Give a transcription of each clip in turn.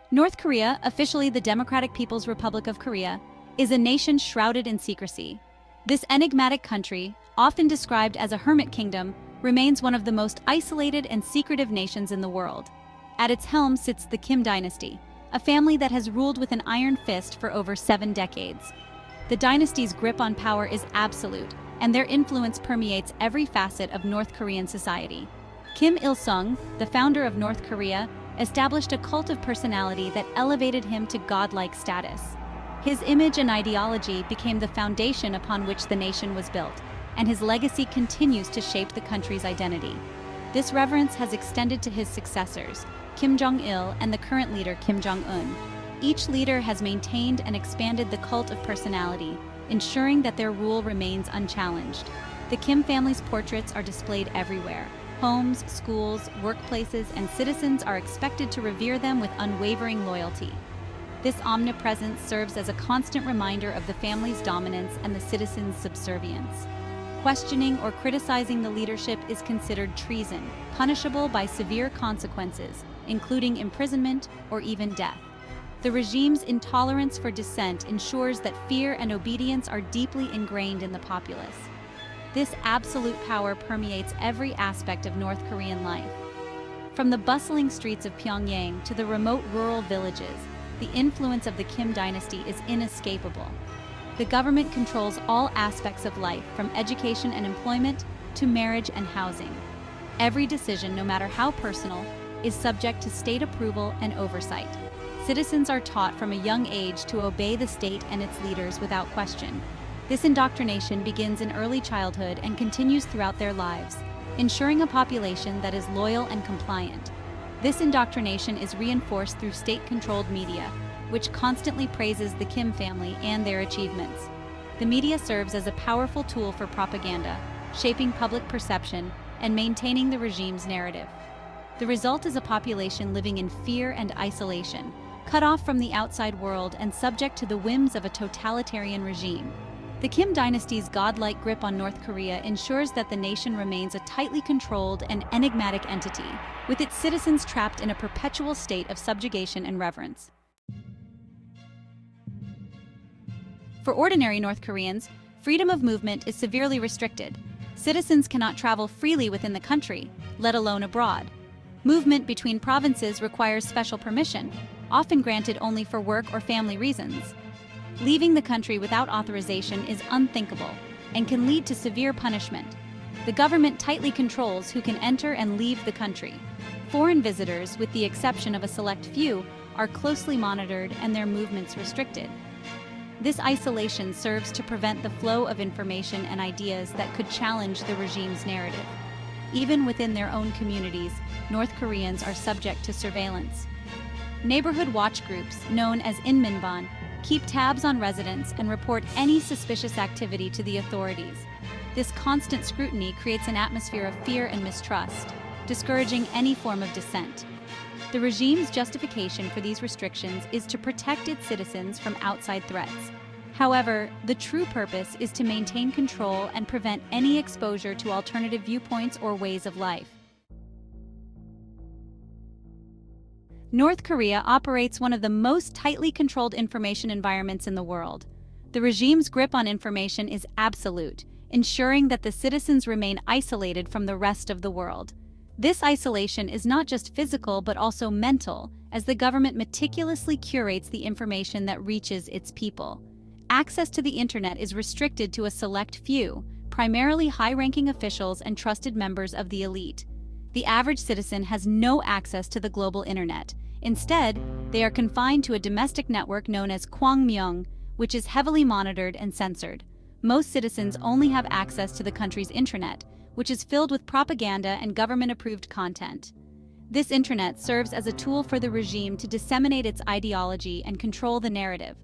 North Korea, officially the Democratic People's Republic of Korea, is a nation shrouded in secrecy. This enigmatic country, often described as a hermit kingdom, remains one of the most isolated and secretive nations in the world. At its helm sits the Kim Dynasty, a family that has ruled with an iron fist for over 7 decades. The dynasty's grip on power is absolute, and their influence permeates every facet of North Korean society. Kim Il-sung, the founder of North Korea, established a cult of personality that elevated him to godlike status. His image and ideology became the foundation upon which the nation was built, and his legacy continues to shape the country's identity. This reverence has extended to his successors, Kim Jong-il and the current leader Kim Jong-un. Each leader has maintained and expanded the cult of personality, ensuring that their rule remains unchallenged. The Kim family's portraits are displayed everywhere. Homes, schools, workplaces, and citizens are expected to revere them with unwavering loyalty. This omnipresence serves as a constant reminder of the family's dominance and the citizens' subservience. Questioning or criticizing the leadership is considered treason, punishable by severe consequences, including imprisonment or even death. The regime's intolerance for dissent ensures that fear and obedience are deeply ingrained in the populace. This absolute power permeates every aspect of North Korean life. From the bustling streets of Pyongyang to the remote rural villages, the influence of the Kim dynasty is inescapable. The government controls all aspects of life, from education and employment to marriage and housing. Every decision, no matter how personal, is subject to state approval and oversight. Citizens are taught from a young age to obey the state and its leaders without question. This indoctrination begins in early childhood and continues throughout their lives, ensuring a population that is loyal and compliant. This indoctrination is reinforced through state-controlled media, which constantly praises the Kim family and their achievements. The media serves as a powerful tool for propaganda, shaping public perception and maintaining the regime's narrative. The result is a population living in fear and isolation, cut off from the outside world and subject to the whims of a totalitarian regime. The Kim dynasty's godlike grip on North Korea ensures that the nation remains a tightly controlled and enigmatic entity, with its citizens trapped in a perpetual state of subjugation and reverence. For ordinary North Koreans, freedom of movement is severely restricted. Citizens cannot travel freely within the country, let alone abroad. Movement between provinces requires special permission, often granted only for work or family reasons. Leaving the country without authorization is unthinkable and can lead to severe punishment. The government tightly controls who can enter and leave the country. Foreign visitors, with the exception of a select few, are closely monitored and their movements restricted. This isolation serves to prevent the flow of information and ideas that could challenge the regime's narrative. Even within their own communities, North Koreans are subject to surveillance. Neighborhood watch groups, known as inminban, keep tabs on residents and report any suspicious activity to the authorities. This constant scrutiny creates an atmosphere of fear and mistrust, discouraging any form of dissent. The regime's justification for these restrictions is to protect its citizens from outside threats. However, the true purpose is to maintain control and prevent any exposure to alternative viewpoints or ways of life. North Korea operates one of the most tightly controlled information environments in the world. The regime's grip on information is absolute, ensuring that the citizens remain isolated from the rest of the world. This isolation is not just physical but also mental, as the government meticulously curates the information that reaches its people. Access to the internet is restricted to a select few, primarily high-ranking officials and trusted members of the elite. The average citizen has no access to the global internet. Instead, they are confined to a domestic network known as Kwangmyong, which is heavily monitored and censored. Most citizens only have access to the country's intranet, which is filled with propaganda and government-approved content. This intranet serves as a tool for the regime to disseminate its ideology and control the narrative.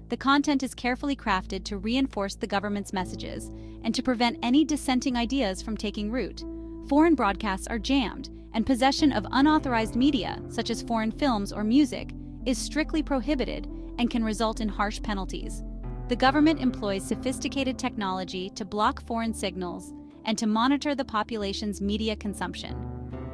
The content is carefully crafted to reinforce the government's messages and to prevent any dissenting ideas from taking root. Foreign broadcasts are jammed, and possession of unauthorized media, such as foreign films or music, is strictly prohibited and can result in harsh penalties. The government employs sophisticated technology to block foreign signals and to monitor the population's media consumption.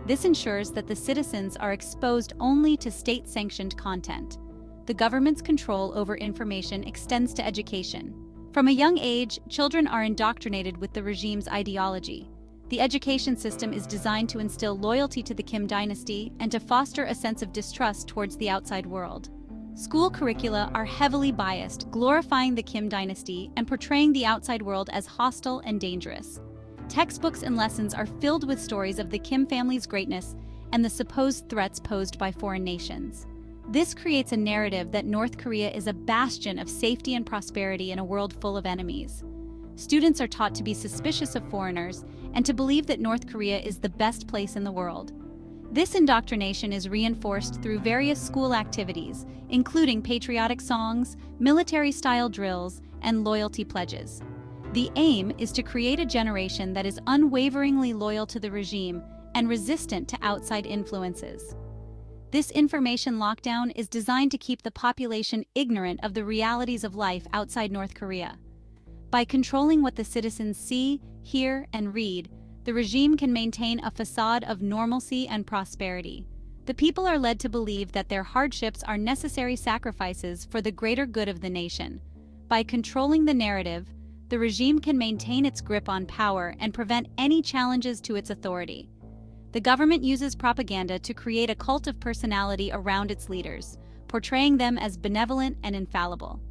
This ensures that the citizens are exposed only to state-sanctioned content. The government's control over information extends to education. From a young age, children are indoctrinated with the regime's ideology. The education system is designed to instill loyalty to the Kim dynasty and to foster a sense of distrust towards the outside world. School curricula are heavily biased, glorifying the Kim dynasty and portraying the outside world as hostile and dangerous. Textbooks and lessons are filled with stories of the Kim family's greatness and the supposed threats posed by foreign nations. This creates a narrative that North Korea is a bastion of safety and prosperity in a world full of enemies. Students are taught to be suspicious of foreigners and to believe that North Korea is the best place in the world. This indoctrination is reinforced through various school activities, including patriotic songs, military-style drills, and loyalty pledges. The aim is to create a generation that is unwaveringly loyal to the regime and resistant to outside influences. This information lockdown is designed to keep the population ignorant of the realities of life outside North Korea. By controlling what the citizens see, hear, and read, the regime can maintain a facade of normalcy and prosperity. The people are led to believe that their hardships are necessary sacrifices for the greater good of the nation. By controlling the narrative, the regime can maintain its grip on power and prevent any challenges to its authority. The government uses propaganda to create a cult of personality around its leaders, portraying them as benevolent and infallible.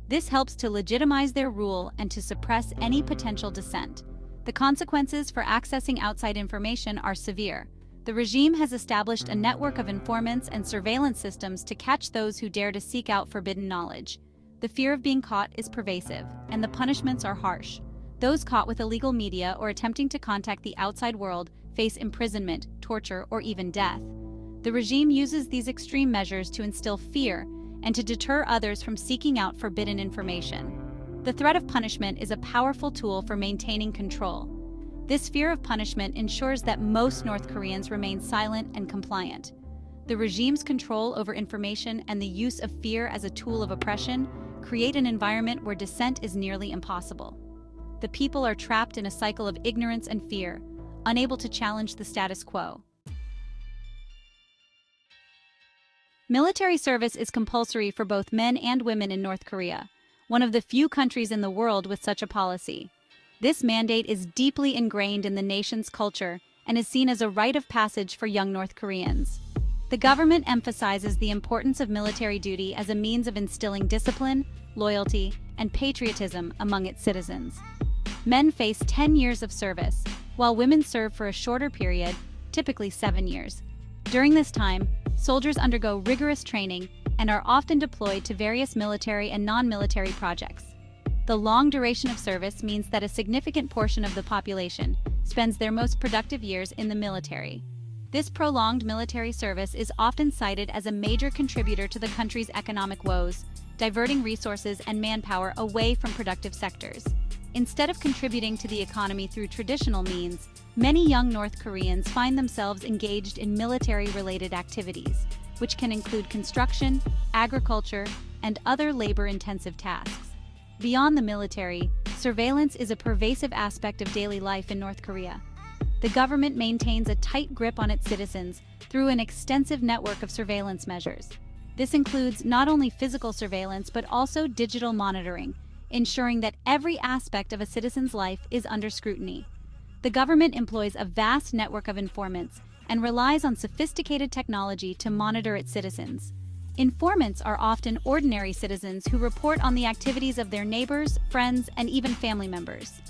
This helps to legitimize their rule and to suppress any potential dissent. The consequences for accessing outside information are severe. The regime has established a network of informants and surveillance systems to catch those who dare to seek out forbidden knowledge. The fear of being caught is pervasive, and the punishments are harsh. Those caught with illegal media or attempting to contact the outside world face imprisonment, torture, or even death. The regime uses these extreme measures to instill fear and to deter others from seeking out forbidden information. The threat of punishment is a powerful tool for maintaining control. This fear of punishment ensures that most North Koreans remain silent and compliant. The regime's control over information and the use of fear as a tool of oppression create an environment where dissent is nearly impossible. The people are trapped in a cycle of ignorance and fear, unable to challenge the status quo. Military service is compulsory for both men and women in North Korea, one of the few countries in the world with such a policy. This mandate is deeply ingrained in the nation's culture and is seen as a rite of passage for young North Koreans. The government emphasizes the importance of military duty as a means of instilling discipline, loyalty, and patriotism among its citizens. Men face 10 years of service, while women serve for a shorter period, typically 7 years. During this time, soldiers undergo rigorous training and are often deployed to various military and non-military projects. The long duration of service means that a significant portion of the population spends their most productive years in the military. This prolonged military service is often cited as a major contributor to the country's economic woes, diverting resources and manpower away from productive sectors. Instead of contributing to the economy through traditional means, many young North Koreans find themselves engaged in military-related activities, which can include construction, agriculture, and other labor-intensive tasks. Beyond the military, surveillance is a pervasive aspect of daily life in North Korea. The government maintains a tight grip on its citizens through an extensive network of surveillance measures. This includes not only physical surveillance but also digital monitoring, ensuring that every aspect of a citizen's life is under scrutiny. The government employs a vast network of informants and relies on sophisticated technology to monitor its citizens. Informants are often ordinary citizens who report on the activities of their neighbors, friends, and even family members.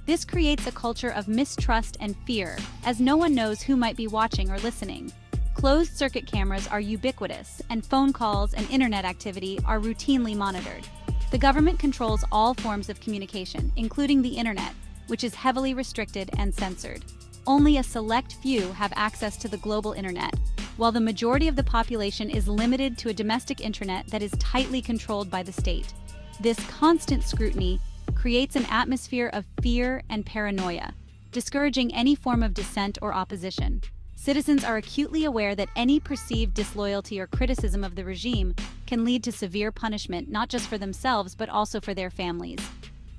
This creates a culture of mistrust and fear, as no one knows who might be watching or listening. Closed-circuit cameras are ubiquitous, and phone calls and internet activity are routinely monitored. The government controls all forms of communication, including the internet, which is heavily restricted and censored. Only a select few have access to the global internet, while the majority of the population is limited to a domestic intranet that is tightly controlled by the state. This constant scrutiny creates an atmosphere of fear and paranoia, discouraging any form of dissent or opposition. Citizens are acutely aware that any perceived disloyalty or criticism of the regime can lead to severe punishment not just for themselves but also for their families.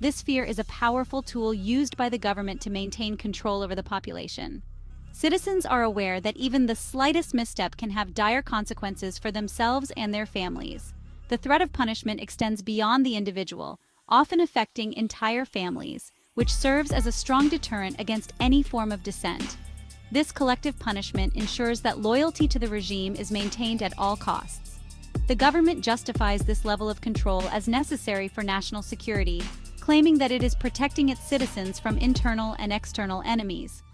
This fear is a powerful tool used by the government to maintain control over the population. Citizens are aware that even the slightest misstep can have dire consequences for themselves and their families. The threat of punishment extends beyond the individual, often affecting entire families, which serves as a strong deterrent against any form of dissent. This collective punishment ensures that loyalty to the regime is maintained at all costs. The government justifies this level of control as necessary for national security, claiming that it is protecting its citizens from internal and external enemies.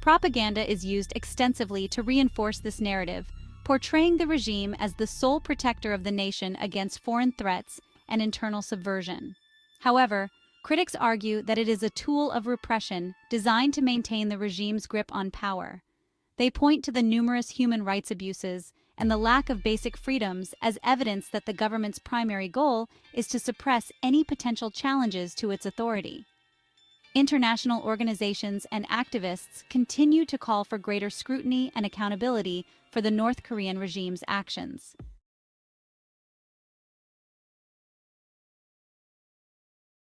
Propaganda is used extensively to reinforce this narrative, portraying the regime as the sole protector of the nation against foreign threats and internal subversion. However, critics argue that it is a tool of repression designed to maintain the regime's grip on power. They point to the numerous human rights abuses and the lack of basic freedoms as evidence that the government's primary goal is to suppress any potential challenges to its authority. International organizations and activists continue to call for greater scrutiny and accountability for the North Korean regime's actions.